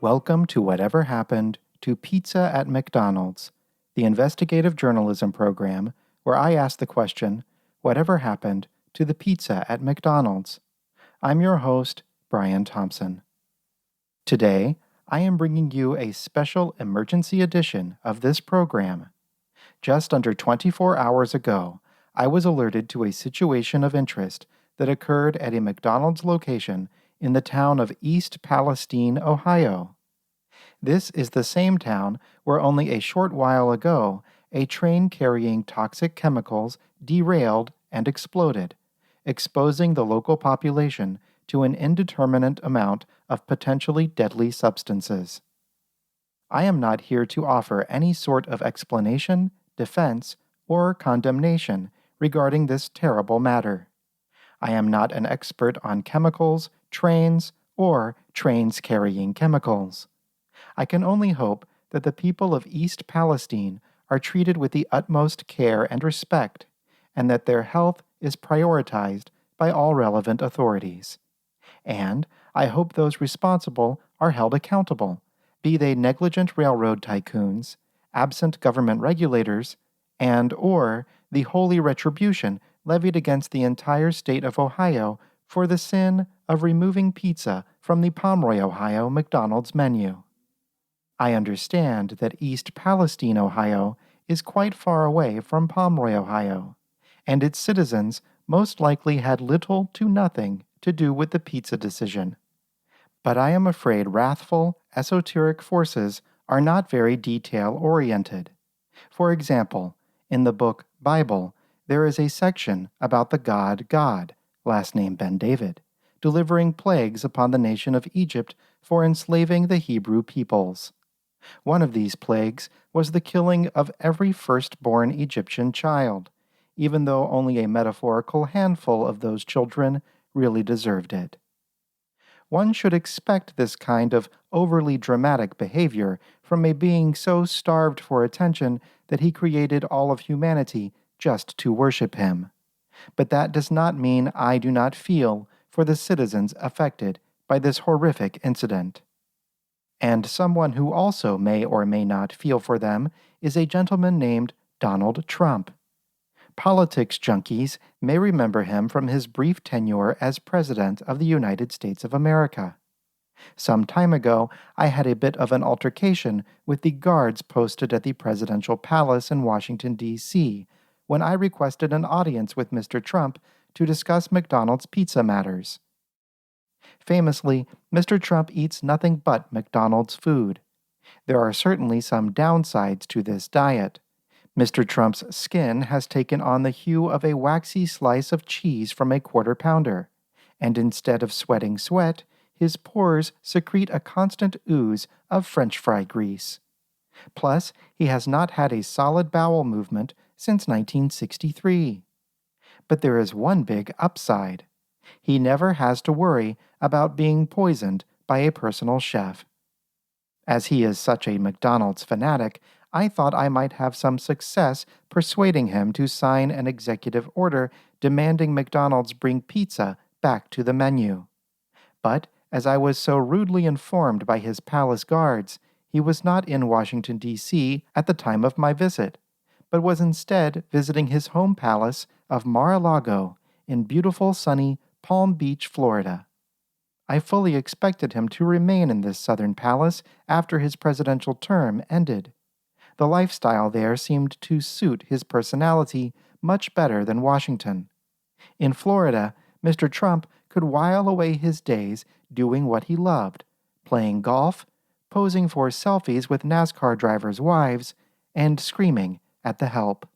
Welcome to Whatever Happened to Pizza at McDonald's, the investigative journalism program where I ask the question, whatever happened to the pizza at McDonald's? I'm your host, Brian Thompson. Today, I am bringing you a special emergency edition of this program. Just under 24 hours ago, I was alerted to a situation of interest that occurred at a McDonald's location in the town of East Palestine, Ohio. This is the same town where only a short while ago a train carrying toxic chemicals derailed and exploded, exposing the local population to an indeterminate amount of potentially deadly substances. I am not here to offer any sort of explanation, defense, or condemnation regarding this terrible matter. I am not an expert on chemicals, trains, or trains carrying chemicals. I can only hope that the people of East Palestine are treated with the utmost care and respect, and that their health is prioritized by all relevant authorities. And I hope those responsible are held accountable, be they negligent railroad tycoons, absent government regulators, and/or the holy retribution levied against the entire state of Ohio for the sin of removing pizza from the Pomeroy, Ohio McDonald's menu. I understand that East Palestine, Ohio is quite far away from Pomeroy, Ohio, and its citizens most likely had little to nothing to do with the pizza decision. But I am afraid wrathful, esoteric forces are not very detail-oriented. For example, in the book Bible, there is a section about the god God, last name Ben David, delivering plagues upon the nation of Egypt for enslaving the Hebrew peoples. One of these plagues was the killing of every firstborn Egyptian child, even though only a metaphorical handful of those children really deserved it. One should expect this kind of overly dramatic behavior from a being so starved for attention that he created all of humanity just to worship him. But that does not mean I do not feel for the citizens affected by this horrific incident. And someone who also may or may not feel for them is a gentleman named Donald Trump. Politics junkies may remember him from his brief tenure as President of the United States of America. Some time ago, I had a bit of an altercation with the guards posted at the presidential palace in Washington, D.C., when I requested an audience with Mr. Trump to discuss McDonald's pizza matters. Famously, Mr. Trump eats nothing but McDonald's food. There are certainly some downsides to this diet. Mr. Trump's skin has taken on the hue of a waxy slice of cheese from a quarter-pounder, and instead of sweating sweat, his pores secrete a constant ooze of French fry grease. Plus, he has not had a solid bowel movement since 1963. But there is one big upside. He never has to worry about being poisoned by a personal chef. As he is such a McDonald's fanatic, I thought I might have some success persuading him to sign an executive order demanding McDonald's bring pizza back to the menu. But as I was so rudely informed by his palace guards, he was not in Washington, D.C. at the time of my visit, but was instead visiting his home palace of Mar-a-Lago in beautiful sunny Palm Beach, Florida. I fully expected him to remain in this southern palace after his presidential term ended. The lifestyle there seemed to suit his personality much better than Washington. In Florida, Mr. Trump could while away his days doing what he loved, playing golf, posing for selfies with NASCAR drivers' wives, and screaming at the help.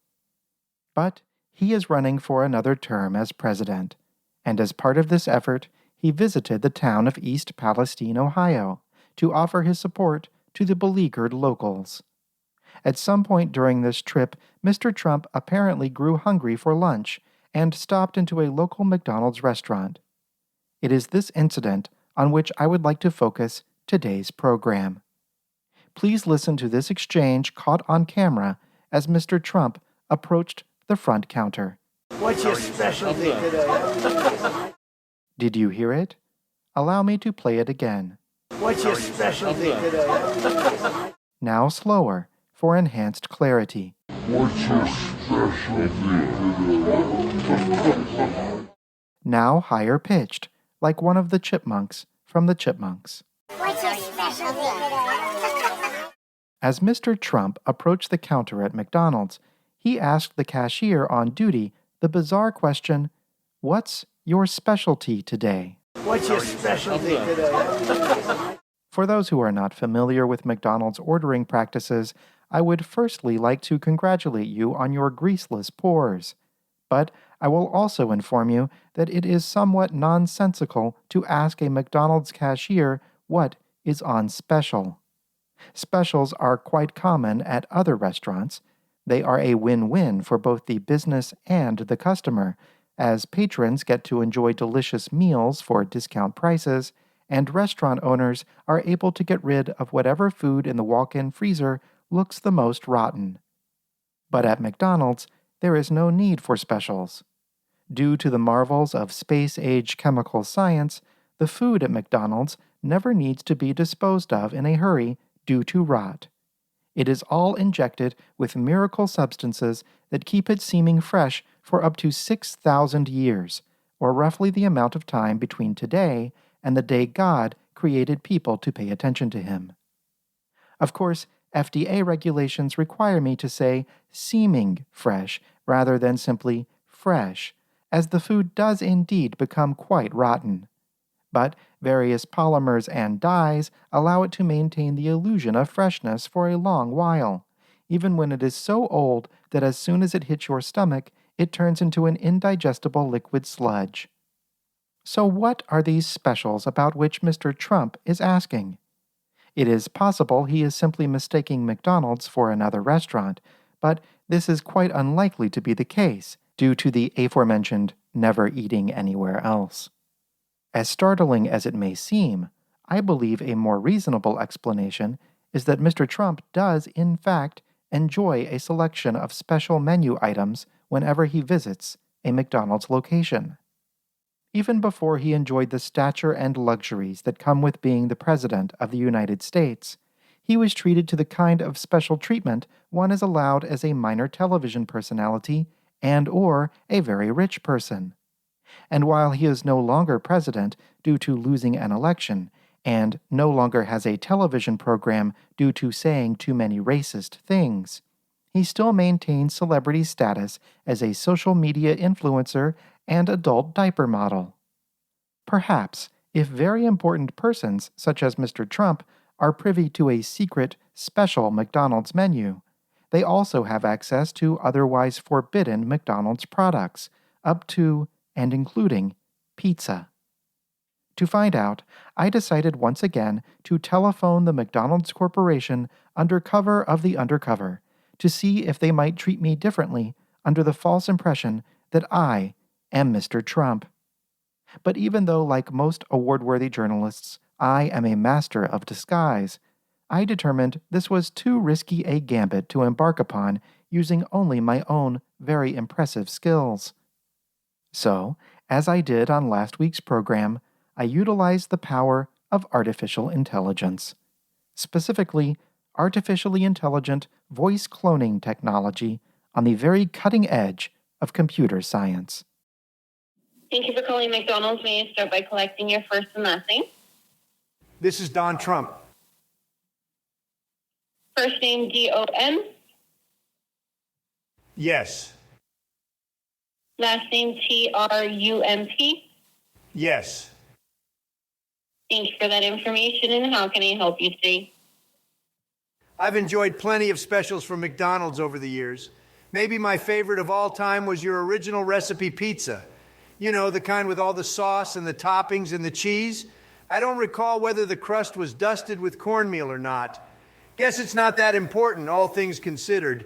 But he is running for another term as president, and as part of this effort, he visited the town of East Palestine, Ohio, to offer his support to the beleaguered locals. At some point during this trip, Mr. Trump apparently grew hungry for lunch and stopped into a local McDonald's restaurant. It is this incident on which I would like to focus today's program. Please listen to this exchange caught on camera as Mr. Trump approached the front counter. What's your specialty today? Did you hear it? Allow me to play it again. What's your specialty today? Now slower for enhanced clarity. What's your specialty? Now higher pitched, like one of the chipmunks from the Chipmunks. What's your specialty? As Mr. Trump approached the counter at McDonald's, he asked the cashier on duty the bizarre question, "What's your specialty today?" What's your specialty today? For those who are not familiar with McDonald's ordering practices, I would firstly like to congratulate you on your greaseless pores. But I will also inform you that it is somewhat nonsensical to ask a McDonald's cashier what is on special. Specials are quite common at other restaurants. They are a win-win for both the business and the customer, as patrons get to enjoy delicious meals for discount prices, and restaurant owners are able to get rid of whatever food in the walk-in freezer looks the most rotten. But at McDonald's, there is no need for specials. Due to the marvels of space-age chemical science, the food at McDonald's never needs to be disposed of in a hurry due to rot. It is all injected with miracle substances that keep it seeming fresh for up to 6,000 years, or roughly the amount of time between today and the day God created people to pay attention to Him. Of course, FDA regulations require me to say seeming fresh rather than simply fresh, as the food does indeed become quite rotten. But various polymers and dyes allow it to maintain the illusion of freshness for a long while, even when it is so old that as soon as it hits your stomach, it turns into an indigestible liquid sludge. So what are these specials about which Mr. Trump is asking? It is possible he is simply mistaking McDonald's for another restaurant, but this is quite unlikely to be the case, due to the aforementioned never eating anywhere else. As startling as it may seem, I believe a more reasonable explanation is that Mr. Trump does, in fact, enjoy a selection of special menu items whenever he visits a McDonald's location. Even before he enjoyed the stature and luxuries that come with being the President of the United States, he was treated to the kind of special treatment one is allowed as a minor television personality and/or a very rich person. And while he is no longer president due to losing an election, and no longer has a television program due to saying too many racist things, he still maintains celebrity status as a social media influencer and adult diaper model. Perhaps, if very important persons such as Mr. Trump are privy to a secret, special McDonald's menu, they also have access to otherwise forbidden McDonald's products, up to and including pizza. To find out, I decided once again to telephone the McDonald's Corporation under cover of the undercover to see if they might treat me differently under the false impression that I am Mr. Trump. But even though, like most award-worthy journalists, I am a master of disguise, I determined this was too risky a gambit to embark upon using only my own very impressive skills. So, as I did on last week's program, I utilized the power of artificial intelligence. Specifically, artificially intelligent voice cloning technology on the very cutting edge of computer science. Thank you for calling McDonald's. May I start by collecting your first and last name? This is Don Trump. First name D-O-N. Yes. Last name T-R-U-M-P. Yes. Thank you for that information, and how can I help you today? I've enjoyed plenty of specials from McDonald's over the years. Maybe my favorite of all time was your original recipe pizza. You know, the kind with all the sauce and the toppings and the cheese. I don't recall whether the crust was dusted with cornmeal or not. Guess it's not that important, all things considered.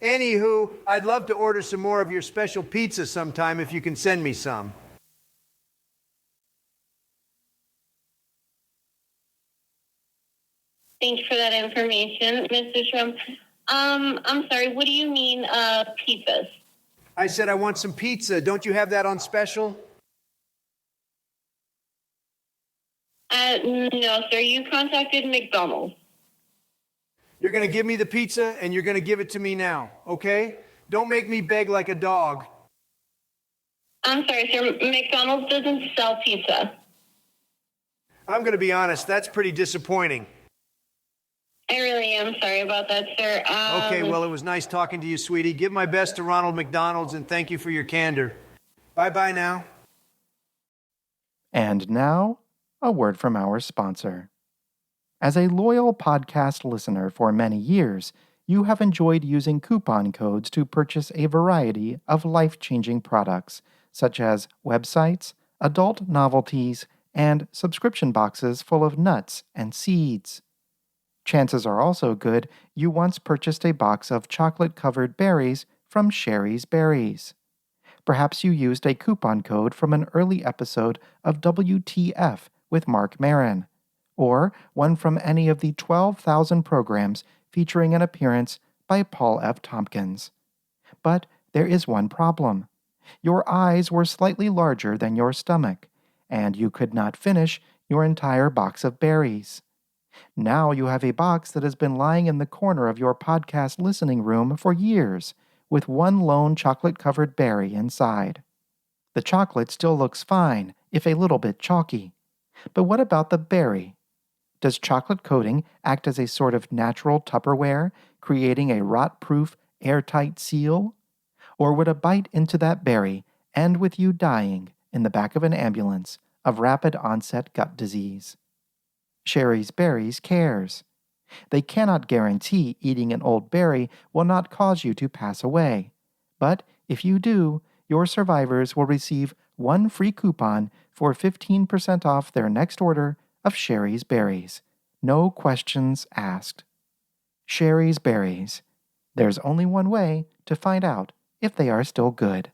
Anywho, I'd love to order some more of your special pizza sometime if you can send me some. Thanks for that information, Mr. Trump. I'm sorry, what do you mean, pizzas? I said I want some pizza. Don't you have that on special? No, sir. You contacted McDonald's. You're going to give me the pizza, and you're going to give it to me now, okay? Don't make me beg like a dog. I'm sorry, sir. McDonald's doesn't sell pizza. I'm going to be honest, that's pretty disappointing. I really am sorry about that, sir. Okay, well, it was nice talking to you, sweetie. Give my best to Ronald McDonald's, and thank you for your candor. Bye-bye now. And now, a word from our sponsor. As a loyal podcast listener for many years, you have enjoyed using coupon codes to purchase a variety of life-changing products, such as websites, adult novelties, and subscription boxes full of nuts and seeds. Chances are also good you once purchased a box of chocolate-covered berries from Sherry's Berries. Perhaps you used a coupon code from an early episode of WTF with Mark Maron, or one from any of the 12,000 programs featuring an appearance by Paul F. Tompkins. But there is one problem. Your eyes were slightly larger than your stomach, and you could not finish your entire box of berries. Now you have a box that has been lying in the corner of your podcast listening room for years, with one lone chocolate-covered berry inside. The chocolate still looks fine, if a little bit chalky. But what about the berry? Does chocolate coating act as a sort of natural Tupperware, creating a rot-proof, airtight seal? Or would a bite into that berry end with you dying in the back of an ambulance of rapid-onset gut disease? Sherry's Berries cares. They cannot guarantee eating an old berry will not cause you to pass away. But if you do, your survivors will receive one free coupon for 15% off their next order of Sherry's Berries. No questions asked. Sherry's Berries. There's only one way to find out if they are still good.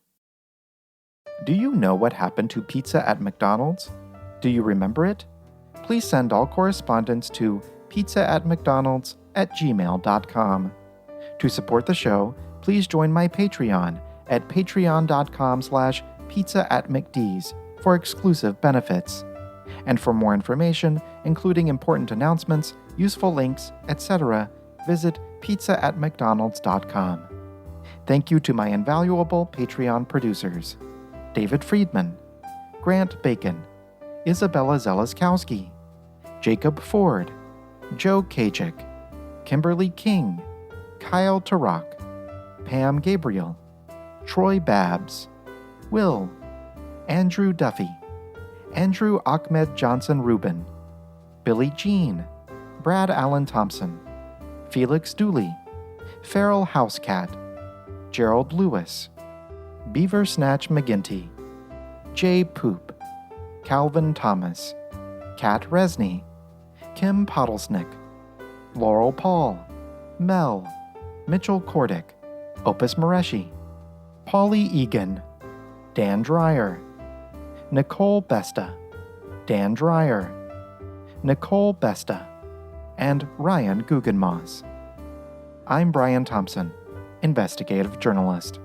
Do you know what happened to pizza at McDonald's? Do you remember it? Please send all correspondence to pizza@mcdonalds@gmail.com. To support the show, please join my Patreon at patreon.com/pizza@mcd's for exclusive benefits. And for more information, including important announcements, useful links, etc., visit pizza@mcdonalds.com. Thank you to my invaluable Patreon producers: David Friedman, Grant Bacon, Isabella Zelaskowski, Jacob Ford, Joe Kajik, Kimberly King, Kyle Tarak, Pam Gabriel, Troy Babs, Will, Andrew Duffy, Andrew Ahmed Johnson Rubin, Billy Jean, Brad Allen Thompson, Felix Dooley, Feral Housecat, Gerald Lewis, Beaver Snatch McGinty, Jay Poop, Calvin Thomas, Kat Resney, Kim Pottlesnick, Laurel Paul, Mel, Mitchell Kordick, Opus Mareshi, Polly Egan, Dan Dreyer, Nicole Besta, Dan Dreyer, Nicole Besta, and Ryan Guggenmoss. I'm Brian Thompson, investigative journalist.